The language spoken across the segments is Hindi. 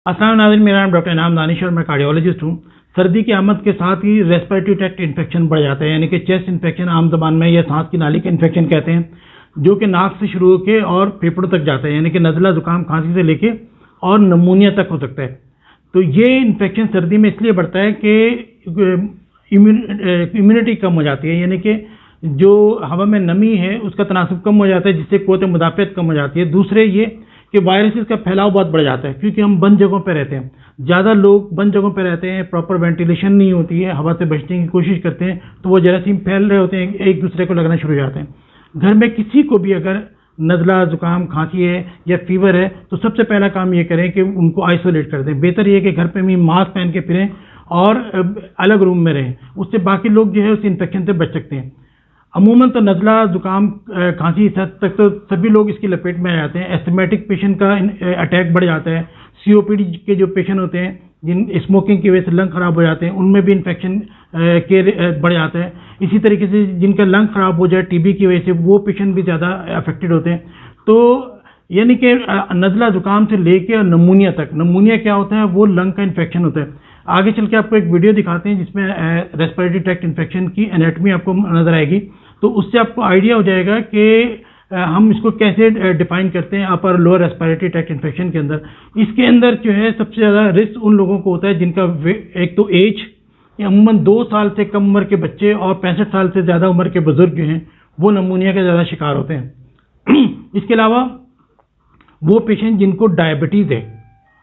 अस्सलाम नाज़रीन, मेरा नाम डॉक्टर इनाम दानिश और मैं कार्डियोलॉजिस्ट हूँ। सर्दी की आमद के साथ ही रेस्पिरेटरी ट्रैक्ट इन्फेक्शन बढ़ जाता है, यानी कि चेस्ट इन्फेक्शन आम ज़बान में या सांस की नाली का इन्फेक्शन कहते हैं, जो कि नाक से शुरू होकर और फेफड़ों तक जाता है, यानी कि नज़ला ज़ुकाम खांसी से लेके और नमूनिया तक हो सकता है। तो ये इन्फेक्शन सर्दी में इसलिए बढ़ता है कि इम्यूनिटी कम हो जाती है, यानी कि जो हवा में नमी है उसका तनासुब कम हो जाता है, जिससे क़ुव्वत मुदाफ़ियत कम हो जाती है। दूसरे ये कि वायरसेस का फैलाव बहुत बढ़ जाता है, क्योंकि हम बंद जगहों पर रहते हैं, ज़्यादा लोग बंद जगहों पर रहते हैं, प्रॉपर वेंटिलेशन नहीं होती है, हवा से बचने की कोशिश करते हैं, तो वो जरासीम फैल रहे होते हैं, एक दूसरे को लगना शुरू हो जाते हैं। घर में किसी को भी अगर नज़ला ज़ुकाम खांसी है या फीवर है तो सबसे पहला काम ये करें कि उनको आइसोलेट कर दें। बेहतर ये है कि घर पे भी मास्क पहन के फिरें और अलग रूम में रहें, उससे बाकी लोग जो है उस इन्फेक्शन से बच सकते हैं। अमूमन तो नज़ला ज़ुकाम खांसी तक तो सभी लोग इसकी लपेट में आ जाते हैं। एस्थमेटिक पेशेंट का अटैक बढ़ जाता है। सीओपीडी के जो पेशेंट होते हैं, जिन स्मोकिंग की वजह से लंग खराब हो जाते हैं, उनमें भी इन्फेक्शन के बढ़ जाता है। इसी तरीके से जिनका लंग खराब हो जाए टीबी की वजह से, वो पेशेंट भी ज़्यादा अफेक्टेड होते हैं। तो यानी कि नज़ला ज़ुकाम से लेके नमूनिया तक, नमूनिया क्या होता है, वो लंग का इन्फेक्शन होता है। आगे चल के आपको एक वीडियो दिखाते हैं जिसमें रेस्पिरेटरी ट्रैक्ट इन्फेक्शन की एनाटमी आपको नजर आएगी, तो उससे आपको आइडिया हो जाएगा कि हम इसको कैसे डिफाइन करते हैं upper lower respiratory tract infection के अंदर। इसके अंदर जो है सबसे ज़्यादा रिस्क उन लोगों को होता है जिनका एक तो एज, अमूमन 2 साल से कम उम्र के बच्चे और 65 साल से ज़्यादा उम्र के बुजुर्ग जो हैं वो नमूनिया के ज़्यादा शिकार होते हैं। इसके अलावा वो पेशेंट जिनको डायबिटीज़ है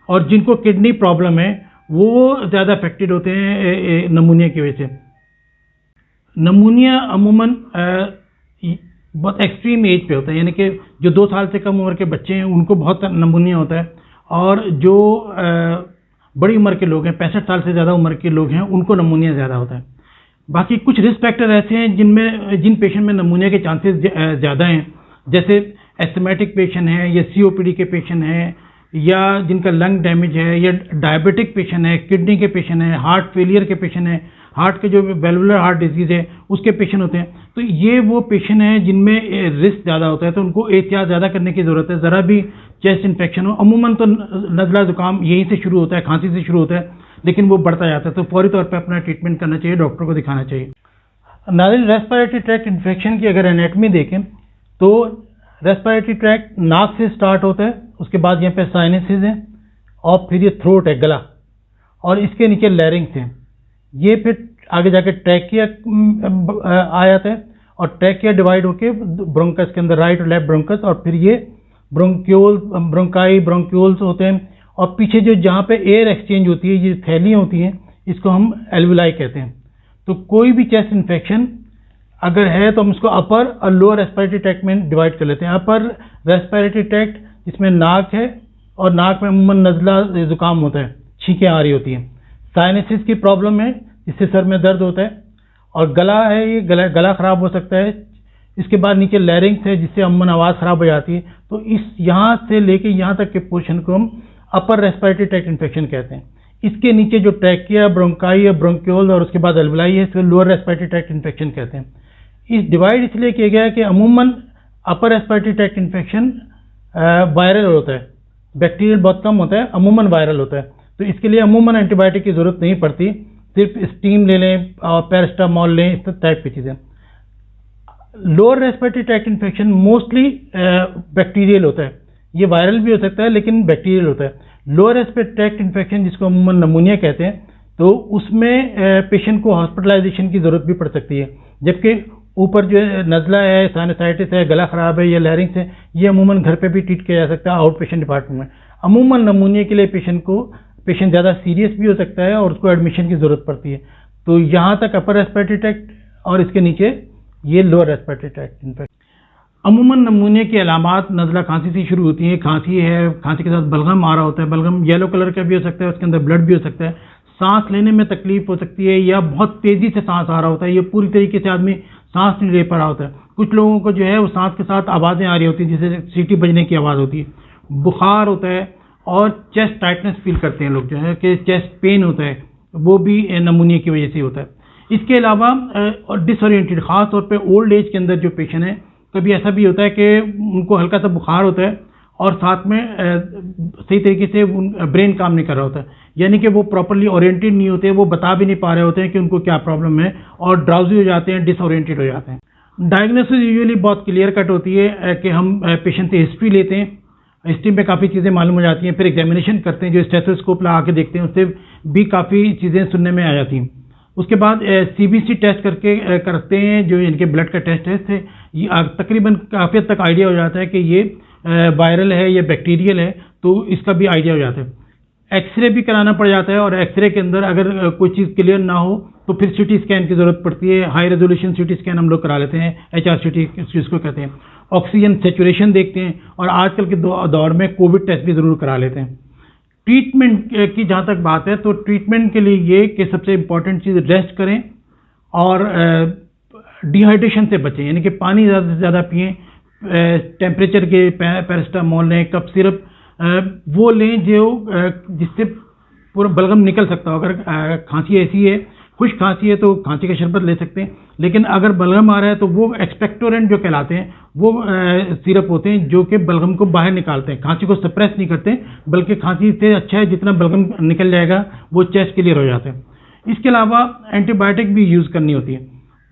और जिनको किडनी प्रॉब्लम है वो ज़्यादा अफेक्टेड होते हैं नमूनिया की वजह से। नमूनिया अमूमन बहुत एक्सट्रीम एज पे होता है, यानी कि जो 2 साल से कम उम्र के बच्चे हैं उनको बहुत नमूनिया होता है, और जो बड़ी उम्र के लोग हैं, 65 साल से ज़्यादा उम्र के लोग हैं, उनको नमूनिया ज़्यादा होता है। बाकी कुछ रिस्क फैक्टर ऐसे हैं जिन पेशेंट में नमूनिया के चांसेस ज़्यादा हैं, जैसे एस्थमेटिक पेशेंट है या सीओपीडी के पेशेंट हैं, या जिनका लंग डैमेज है, या डायबिटिक पेशेंट है, किडनी के पेशेंट है, हार्ट फेलियर के पेशेंट है, हार्ट के जो वेलुलर हार्ट डिजीज़ है उसके पेशेंट होते हैं। तो ये वो पेशेंट हैं जिनमें रिस्क ज़्यादा होता है, तो उनको एहतियात ज़्यादा करने की ज़रूरत है। ज़रा भी चेस्ट इन्फेक्शन हो, अमूमन तो नज़ला ज़ुकाम यहीं से शुरू होता है, खांसी से शुरू होता है, लेकिन वो बढ़ता जाता है, तो फौरी तौर पर अपना ट्रीटमेंट करना चाहिए, डॉक्टर को दिखाना चाहिए। नाज़रीन, रेस्पिरेटरी ट्रैक्ट इन्फेक्शन की अगर एनाटमी देखें तो रेस्पिरेटरी ट्रैक्ट नाक से स्टार्ट होता है, उसके बाद यहाँ पे साइनसेस हैं, और फिर ये थ्रोट है, गला, और इसके नीचे लैरिंग्स हैं। ये फिर आगे जाके ट्रैकिया आ जाता है, और ट्रैकिया डिवाइड होके ब्रोंकस के अंदर, राइट और लेफ्ट ब्रोंकस, और फिर ये ब्रोंक्यूल, ब्रोंकाई, ब्रोंक्यूल्स होते हैं, और पीछे जो जहाँ पे एयर एक्सचेंज होती है, ये थैलियाँ होती हैं, इसको हम एल्वुलाई कहते हैं। तो कोई भी चेस्ट इन्फेक्शन अगर है तो हम इसको अपर और लोअर रेस्पिरेटरी ट्रैक्ट में डिवाइड कर लेते हैं। अपर रेस्पिरेटरी ट्रैक्ट जिसमें नाक है, और नाक में अमूमन नज़ला ज़ुकाम होता है, छींकें आ रही होती हैं। साइनसिस की प्रॉब्लम है, इससे सर में दर्द होता है, और गला है, ये गला ख़राब हो सकता है। इसके बाद नीचे लैरिंग्स है, जिससे अमूमन आवाज़ ख़राब हो जाती है। तो इस यहाँ से लेके यहाँ तक के पोर्शन को हम अपर रेस्पिरेटरी ट्रैक्ट इन्फेक्शन कहते हैं। इसके नीचे जो ट्रैकिया, ब्रोंकाई, ब्रोंक्यूल और उसके बाद एल्वुलाई है, इसको लोअर रेस्पिरेटरी ट्रैक्ट इन्फेक्शन कहते हैं। इस डिवाइड इसलिए किया गया है कि अमूमन upper respiratory tract infection viral होता है, बैक्टीरियल बहुत कम होता है, अमूमन वायरल होता है। तो इसके लिए अमूमन एंटीबायोटिक की ज़रूरत नहीं पड़ती, सिर्फ स्टीम ले लें और पैरास्टामोल लें, इस टाइप की चीज़ें। Lower respiratory tract infection mostly bacterial होता है, ये वायरल भी हो सकता है लेकिन बैक्टीरियल होता है। लोअर रेस्पिरेटरी ट्रैक्ट इन्फेक्शन जिसको अमूमन नमूनिया कहते हैं, तो उसमें पेशेंट को हॉस्पिटलाइजेशन की ज़रूरत भी पड़ सकती है, जबकि ऊपर जो नज़ला है, साइनसाइटिस है, गला ख़राब है या लैरिंग्स है, ये अमूमन घर पे भी ट्रीट किया जा सकता है आउट पेशेंट डिपार्टमेंट में। अमूमन नमूनिया के लिए पेशेंट ज़्यादा सीरियस भी हो सकता है और उसको एडमिशन की ज़रूरत पड़ती है। तो यहाँ तक अपर रेस्पिरेटरी ट्रैक्ट, और इसके नीचे ये लोअर रेस्पिरेटरी ट्रैक्ट इन्फेक्शन। अमूमन नमूनिया की अलामात नज़ला खांसी से शुरू होती हैं। खांसी है, खांसी के साथ बलगम आ रहा होता है, बलगम येलो कलर का भी हो सकता है, उसके अंदर ब्लड भी हो सकता है, सांस लेने में तकलीफ हो सकती है, या बहुत तेज़ी से सांस आ रहा होता है, ये पूरी तरीके से आदमी सांस नहीं ले पा रहा होता है। कुछ लोगों को जो है वो सांस के साथ आवाज़ें आ रही होती हैं, जैसे सीटी बजने की आवाज़ होती है, बुखार होता है, और चेस्ट टाइटनेस फील करते हैं लोग, जो है कि चेस्ट पेन होता है, वो भी नमूनिया की वजह से होता है। इसके अलावा डिसओरिएंटेड, ख़ास तौर पे ओल्ड एज के अंदर जो पेशेंट है, कभी ऐसा भी होता है कि उनको हल्का सा बुखार होता है और साथ में सही तरीके से ब्रेन काम नहीं कर रहा होता है, यानी कि वो प्रॉपरली ओरिएंटेड नहीं होते, वो बता भी नहीं पा रहे होते हैं कि उनको क्या प्रॉब्लम है, और ड्राउजी हो जाते हैं, डिसओरिएंटेड हो जाते हैं। डायग्नोसिस यूजुअली बहुत क्लियर कट होती है कि हम पेशेंट से हिस्ट्री लेते हैं, हिस्ट्री में काफ़ी चीज़ें मालूम हो जाती हैं, फिर एग्जामिनेशन करते हैं, जो स्टेथोस्कोप लगा के देखते हैं, उससे भी काफ़ी चीज़ें सुनने में आ जाती हैं। उसके बाद सीबीसी टेस्ट करते हैं, जो इनके ब्लड का टेस्ट है, ये तकरीबन काफ़ी हद तक आइडिया हो जाता है कि ये वायरल है या बैक्टीरियल है, तो इसका भी आइडिया हो जाता है। एक्सरे भी कराना पड़ जाता है, और एक्सरे के अंदर अगर कोई चीज़ क्लियर ना हो तो फिर सीटी स्कैन की ज़रूरत पड़ती है। हाई रेजोल्यूशन सीटी स्कैन हम लोग करा लेते हैं, HRCT जिसको कहते हैं। ऑक्सीजन सेचुरेशन देखते हैं, और आजकल के दौर में कोविड टेस्ट भी ज़रूर करा लेते हैं। ट्रीटमेंट की जहाँ तक बात है, तो ट्रीटमेंट के लिए ये कि सबसे इम्पॉर्टेंट चीज़ रेस्ट करें और डिहाइड्रेशन से बचें, यानी कि पानी ज़्यादा से ज़्यादा पिएँ, टेम्परेचर के पैरासिटामोल लें, कफ सिरप वो लें जो जिससे पूरा बलगम निकल सकता हो। अगर खांसी ऐसी है, खुश्क खांसी है, तो खांसी का शरबत ले सकते हैं, लेकिन अगर बलगम आ रहा है तो वो एक्सपेक्टोरेंट जो कहलाते हैं वो सिरप होते हैं जो कि बलगम को बाहर निकालते हैं, खांसी को सप्रेस नहीं करते, बल्कि खांसी से अच्छा है जितना बलगम निकल जाएगा वो चेस्ट क्लियर हो जाता है। इसके अलावा एंटीबायोटिक भी यूज़ करनी होती है।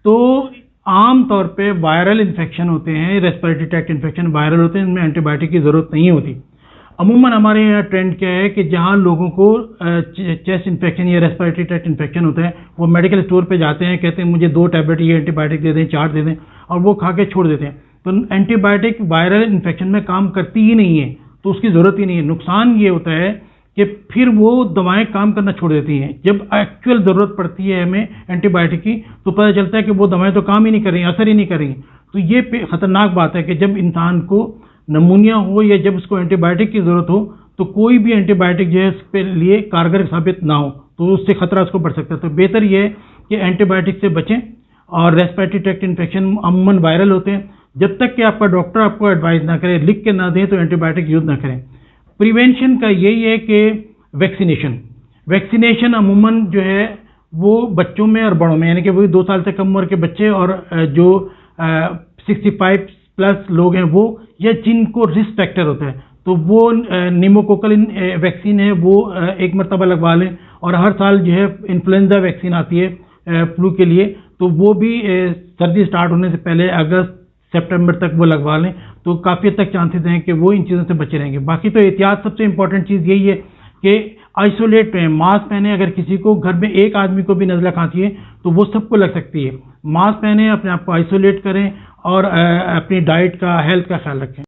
तो आम तौर पे वायरल इन्फेक्शन होते हैं, रेस्पिरेटरी ट्रैक्ट इन्फेक्शन वायरल होते हैं, इनमें एंटीबायोटिक की ज़रूरत नहीं होती। अमूमन हमारे यहाँ ट्रेंड क्या है कि जहाँ लोगों को चेस्ट इन्फेक्शन या रेस्पिरेटरी ट्रैक्ट इन्फेक्शन होता है, वो मेडिकल स्टोर पे जाते हैं, कहते हैं मुझे 2 टैबलेट ये एंटीबायोटिक दे दें, 4 दे दें, और वो खा के छोड़ देते हैं। तो एंटीबायोटिक वायरल इन्फेक्शन में काम करती ही नहीं है, तो उसकी ज़रूरत ही नहीं है। नुकसान ये होता है कि फिर वो दवाएं काम करना छोड़ देती हैं। जब एक्चुअल ज़रूरत पड़ती है हमें एंटीबायोटिक की, तो पता चलता है कि वो दवाएं तो काम ही नहीं कर रही, असर ही नहीं कर रही। तो ये ख़तरनाक बात है कि जब इंसान को नमूनिया हो या जब उसको एंटीबायोटिक की ज़रूरत हो, तो कोई भी एंटीबायोटिक जो है उसके लिए कारगर साबित ना हो, तो उससे खतरा उसको बढ़ सकता है। तो बेहतर ये है कि एंटीबायोटिक से बचें। और रेस्पिरेटरी ट्रैक्ट इन्फेक्शन अमूमन वायरल होते हैं, जब तक कि आपका डॉक्टर आपको एडवाइस ना करे, लिख के ना दें, तो एंटीबायोटिक यूज़ ना करें। प्रिवेंशन का यही है कि वैक्सीनेशन अमूमन जो है वो बच्चों में और बड़ों में, यानी कि वही 2 साल से कम उम्र के बच्चे और जो 65 प्लस लोग हैं वो, या जिनको रिस्क फैक्टर होता है, तो वो निमोकोकल वैक्सीन है वो 1 मरतबा लगवा लें। और हर साल जो है इन्फ्लुएंजा वैक्सीन आती है फ्लू के लिए, तो वो भी सर्दी स्टार्ट होने से पहले अगस्त सितंबर तक वो लगवा लें, तो काफ़ी हद तक चांसेस हैं कि वो इन चीज़ों से बचे रहेंगे। बाकी तो एहतियात सबसे इंपॉर्टेंट चीज़ यही है कि आइसोलेट रहें, मास्क पहने। अगर किसी को घर में एक आदमी को भी नज़ला खांसी है तो वो सबको लग सकती है। मास्क पहने, अपने आप को आइसोलेट करें, और अपनी डाइट का, हेल्थ का ख्याल रखें।